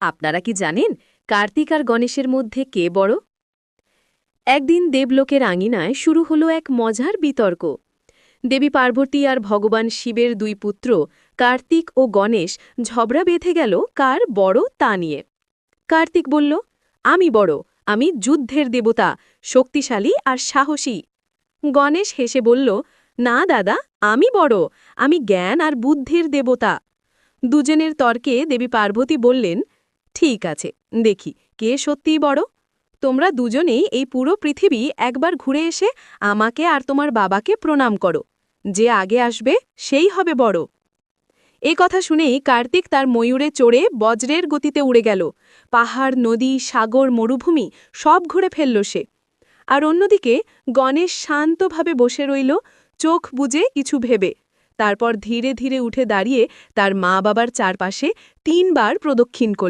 আপনারা কি জানেন কার্তিক আর গণেশের মধ্যে কে বড়? একদিন দেবলোকের আঙিনায় শুরু হলো এক মজার বিতর্ক। দেবী পার্বতী আর ভগবান শিবের দুই পুত্র কার্তিক ও গণেশ ঝগড়া বেঁধে গেল কার বড় তা নিয়ে। কার্তিক বলল, আমি বড়, আমি যুদ্ধের দেবতা, শক্তিশালী আর সাহসী। গণেশ হেসে বলল, না দাদা, আমি বড়, আমি জ্ঞান আর বুদ্ধির দেবতা। দুজনের তর্কে দেবী পার্বতী বললেন, ঠিক আছে, দেখি কে সত্যিই বড়। তোমরা দুজনেই এই পুরো পৃথিবী একবার ঘুরে এসে আমাকে আর তোমার বাবাকে প্রণাম করো। যে আগে আসবে সেই হবে বড়। এই কথা শুনেই কার্তিক তার ময়ূরে চড়ে বজ্রের গতিতে উড়ে গেল। পাহাড়, নদী, সাগর, মরুভূমি সব ঘুরে ফেলল সে। আর অন্যদিকে গণেশ শান্তভাবে বসে রইল, চোখ বুজে কিছু ভেবে। তারপর ধীরে ধীরে উঠে দাঁড়িয়ে তার মা বাবার চারপাশে 3 বার প্রদক্ষিণ করল।